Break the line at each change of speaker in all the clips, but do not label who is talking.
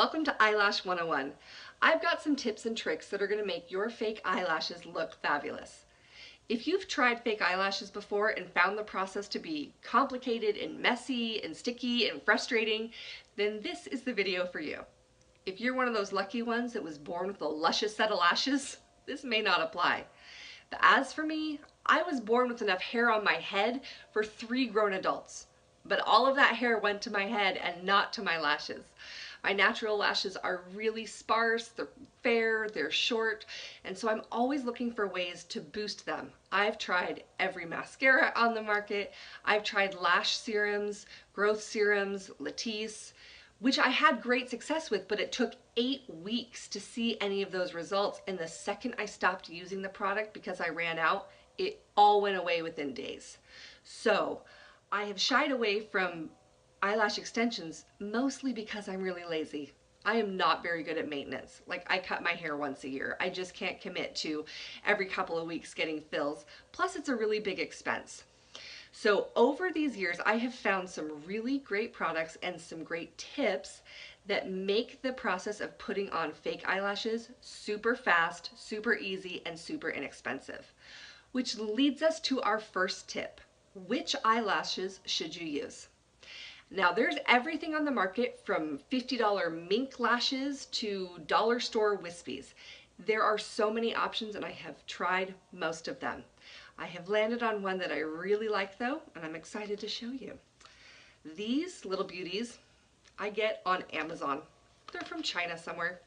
welcome to Eyelash 101. I've got some tips and tricks that are going to make your fake eyelashes look fabulous. If you've tried fake eyelashes before and found the process to be complicated and messy and sticky and frustrating, then this is the video for you. If you're one of those lucky ones that was born with a luscious set of lashes, this may not apply. But as for me, I was born with enough hair on my head for 3 grown adults. But all of that hair went to my head and not to my lashes. My natural lashes are really sparse, they're fair, they're short, and so I'm always looking for ways to boost them. I've tried every mascara on the market. I've tried lash serums, growth serums, Latisse, which I had great success with, but it took 8 weeks to see any of those results. And the second I stopped using the product because I ran out, it all went away within days. So I have shied away from eyelash extensions mostly because I'm really lazy. I am not very good at maintenance. Like, I cut my hair once a year. I just can't commit to every couple of weeks getting fills. Plus, it's a really big expense. So over these years, I have found some really great products and some great tips that make the process of putting on fake eyelashes super fast, super easy, and super inexpensive. Which leads us to our first tip. Which eyelashes should you use? Now, there's everything on the market from $50 mink lashes to dollar store wispies. There are so many options and I have tried most of them. I have landed on one that I really like though, and I'm excited to show you. These little beauties I get on Amazon. They're from China somewhere.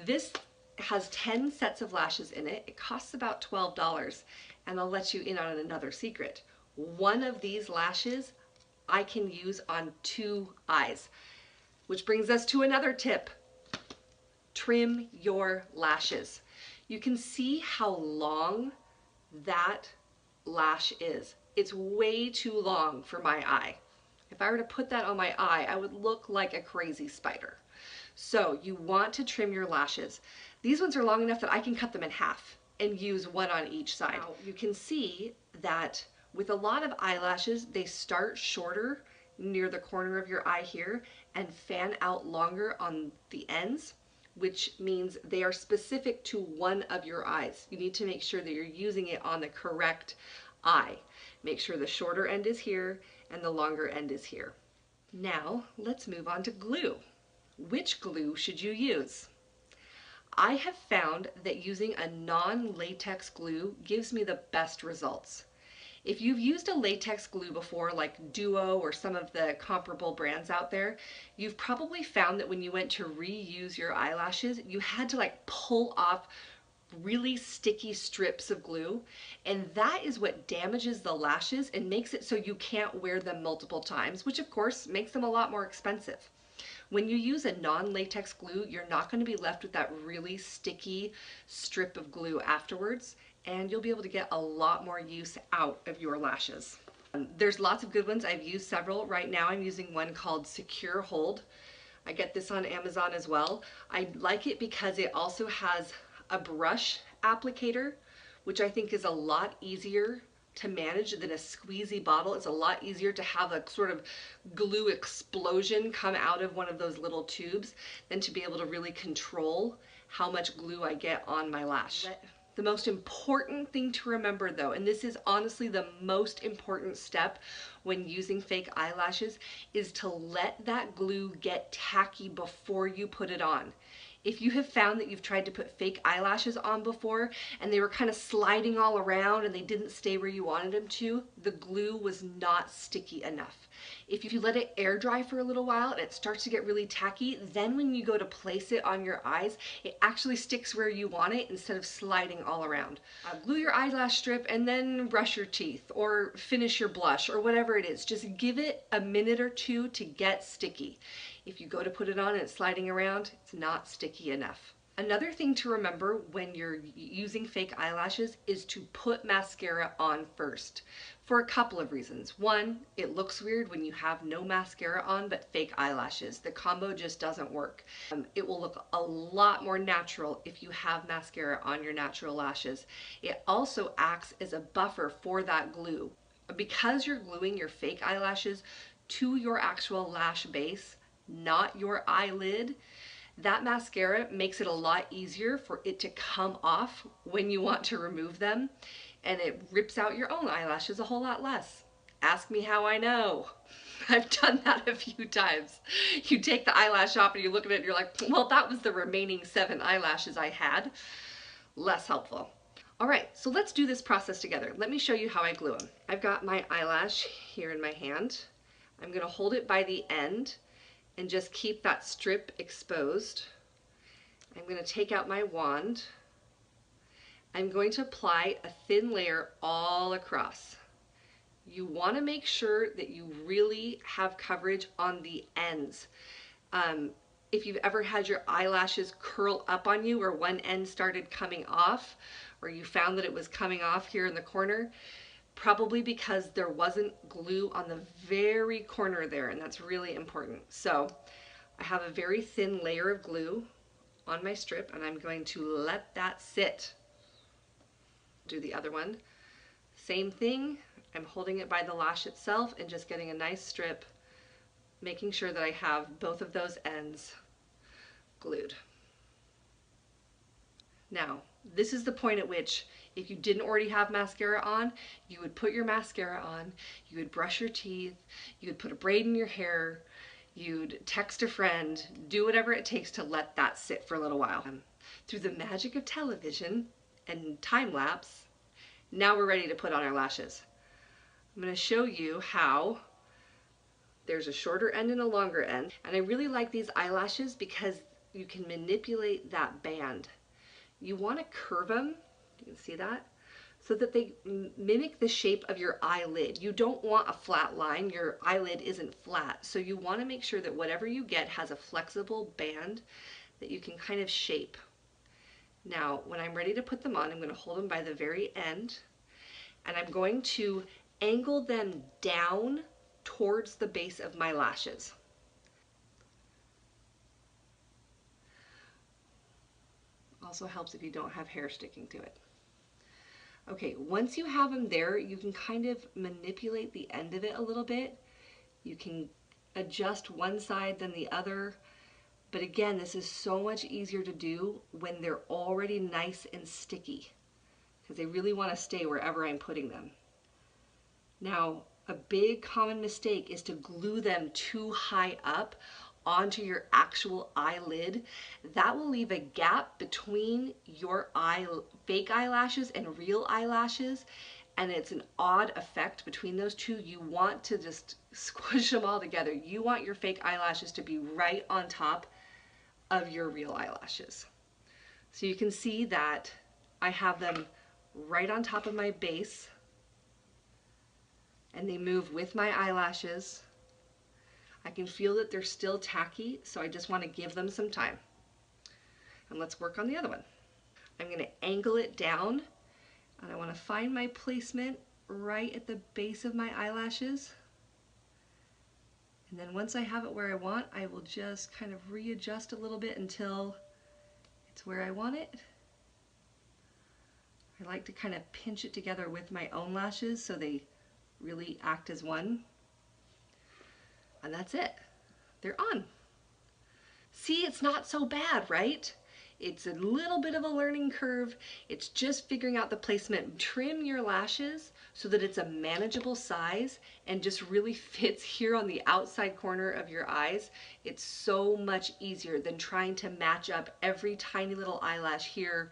This has 10 sets of lashes in it. It costs about $12, and I'll let you in on another secret. One of these lashes I can use on 2 eyes, which brings us to another tip. Trim your lashes. You can see how long that lash is. It's way too long for my eye. If I were to put that on my eye, I would look like a crazy spider. So you want to trim your lashes. These ones are long enough that I can cut them in half and use one on each side. Now, you can see that with a lot of eyelashes, they start shorter near the corner of your eye here and fan out longer on the ends, which means they are specific to one of your eyes. You need to make sure that you're using it on the correct eye. Make sure the shorter end is here and the longer end is here. Now, let's move on to glue. Which glue should you use? I have found that using a non-latex glue gives me the best results. If you've used a latex glue before, like Duo or some of the comparable brands out there, you've probably found that when you went to reuse your eyelashes, you had to like pull off really sticky strips of glue, and that is what damages the lashes and makes it so you can't wear them multiple times, which of course makes them a lot more expensive. When you use a non-latex glue, you're not going to be left with that really sticky strip of glue afterwards, and you'll be able to get a lot more use out of your lashes. There's lots of good ones. I've used several. Right now I'm using one called Secure Hold. I get this on Amazon as well. I like it because it also has a brush applicator, which I think is a lot easier to manage than a squeezy bottle. It's a lot easier to have a sort of glue explosion come out of one of those little tubes than to be able to really control how much glue I get on my lash. The most important thing to remember though, and this is honestly the most important step when using fake eyelashes, is to let that glue get tacky before you put it on. If you have found that you've tried to put fake eyelashes on before and they were kind of sliding all around and they didn't stay where you wanted them to, the glue was not sticky enough. If you let it air dry for a little while and it starts to get really tacky, then when you go to place it on your eyes, it actually sticks where you want it instead of sliding all around. Glue your eyelash strip and then brush your teeth or finish your blush or whatever it is. Just give it a minute or 2 to get sticky. If you go to put it on and it's sliding around, it's not sticky enough. Another thing to remember when you're using fake eyelashes is to put mascara on first, for a couple of reasons. One, it looks weird when you have no mascara on but fake eyelashes. The combo just doesn't work. It will look a lot more natural if you have mascara on your natural lashes. It also acts as a buffer for that glue. Because you're gluing your fake eyelashes to your actual lash base, not your eyelid, That mascara makes it a lot easier for it to come off when you want to remove them, and it rips out your own eyelashes a whole lot less. Ask me how I know. I've done that a few times. You take the eyelash off and you look at it and you're like, well, that was the remaining 7 eyelashes I had. Less helpful. All right, so let's do this process together. Let me show you how I glue them. I've got my eyelash here in my hand. I'm gonna hold it by the end and just keep that strip exposed. I'm gonna take out my wand. I'm going to apply a thin layer all across. You wanna make sure that you really have coverage on the ends. If you've ever had your eyelashes curl up on you or one end started coming off, or you found that it was coming off here in the corner, probably because there wasn't glue on the very corner there, and that's really important. So I have a very thin layer of glue on my strip, and I'm going to let that sit. Do the other one. Same thing, I'm holding it by the lash itself and just getting a nice strip, making sure that I have both of those ends glued. Now, this is the point at which, if you didn't already have mascara on, you would put your mascara on, you would brush your teeth, you would put a braid in your hair, you'd text a friend, do whatever it takes to let that sit for a little while. Through the magic of television and time lapse, now we're ready to put on our lashes. I'm going to show you how there's a shorter end and a longer end, and I really like these eyelashes because you can manipulate that band. You want to curve them, you can see that, so that they mimic the shape of your eyelid. You don't want a flat line, your eyelid isn't flat, so you want to make sure that whatever you get has a flexible band that you can kind of shape. Now, when I'm ready to put them on, I'm going to hold them by the very end, and I'm going to angle them down towards the base of my lashes. Also helps if you don't have hair sticking to it. Okay, once you have them there, you can kind of manipulate the end of it a little bit. You can adjust one side than the other. But again, this is so much easier to do when they're already nice and sticky, because they really want to stay wherever I'm putting them. Now, a big common mistake is to glue them too high up onto your actual eyelid. That will leave a gap between your fake eyelashes and real eyelashes, and it's an odd effect between those two. You want to just squish them all together. You want your fake eyelashes to be right on top of your real eyelashes. So you can see that I have them right on top of my base, and they move with my eyelashes. I can feel that they're still tacky, so I just want to give them some time. And let's work on the other one. I'm going to angle it down, and I want to find my placement right at the base of my eyelashes. And then once I have it where I want, I will just kind of readjust a little bit until it's where I want it. I like to kind of pinch it together with my own lashes so they really act as one. And that's it. They're on. See, it's not so bad, right? It's a little bit of a learning curve. It's just figuring out the placement. Trim your lashes so that it's a manageable size and just really fits here on the outside corner of your eyes. It's so much easier than trying to match up every tiny little eyelash here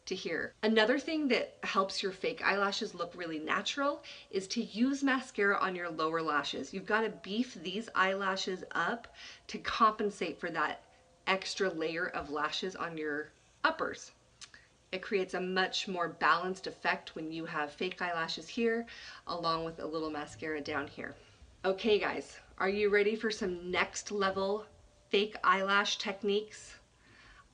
to here. Another thing that helps your fake eyelashes look really natural is to use mascara on your lower lashes. You've got to beef these eyelashes up to compensate for that extra layer of lashes on your uppers. It creates a much more balanced effect when you have fake eyelashes here along with a little mascara down here. Okay guys, are you ready for some next level fake eyelash techniques?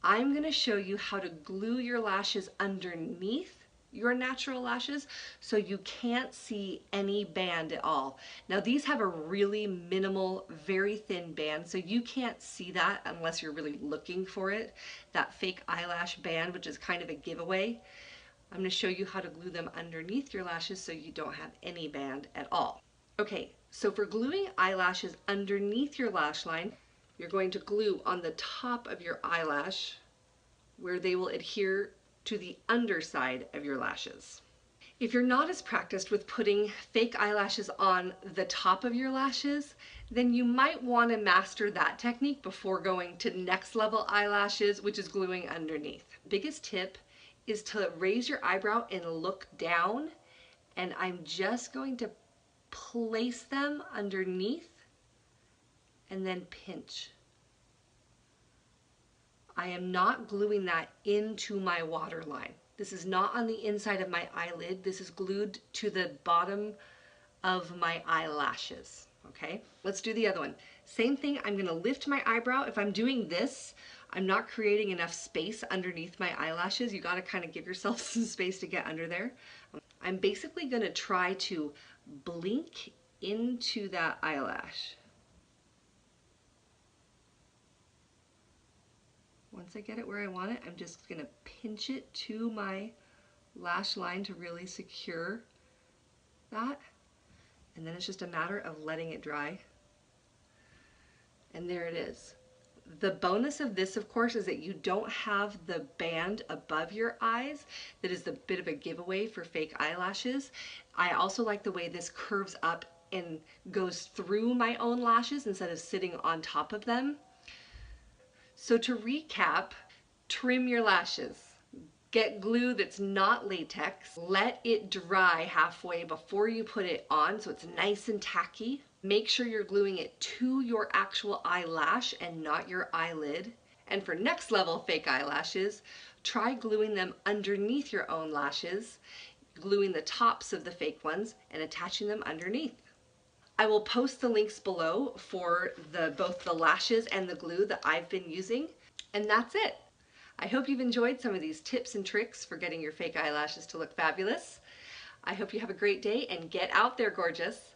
I'm going to show you how to glue your lashes underneath your natural lashes so you can't see any band at all. Now these have a really minimal, very thin band, so you can't see that unless you're really looking for it, that fake eyelash band, which is kind of a giveaway. I'm going to show you how to glue them underneath your lashes so you don't have any band at all. Okay, so for gluing eyelashes underneath your lash line, you're going to glue on the top of your eyelash where they will adhere to the underside of your lashes. If you're not as practiced with putting fake eyelashes on the top of your lashes, then you might want to master that technique before going to next level eyelashes, which is gluing underneath. Biggest tip is to raise your eyebrow and look down, and I'm just going to place them underneath and then pinch. I am not gluing that into my waterline. This is not on the inside of my eyelid. This is glued to the bottom of my eyelashes. Okay, let's do the other one. Same thing, I'm gonna lift my eyebrow. If I'm doing this, I'm not creating enough space underneath my eyelashes. You gotta kind of give yourself some space to get under there. I'm basically gonna try to blink into that eyelash. Once I get it where I want it, I'm just gonna pinch it to my lash line to really secure that. And then it's just a matter of letting it dry. And there it is. The bonus of this, of course, is that you don't have the band above your eyes. That is a bit of a giveaway for fake eyelashes. I also like the way this curves up and goes through my own lashes instead of sitting on top of them. So to recap, trim your lashes. Get glue that's not latex. Let it dry halfway before you put it on so it's nice and tacky. Make sure you're gluing it to your actual eyelash and not your eyelid. And for next level fake eyelashes, try gluing them underneath your own lashes, gluing the tops of the fake ones and attaching them underneath. I will post the links below for both the lashes and the glue that I've been using. And that's it. I hope you've enjoyed some of these tips and tricks for getting your fake eyelashes to look fabulous. I hope you have a great day and get out there, gorgeous.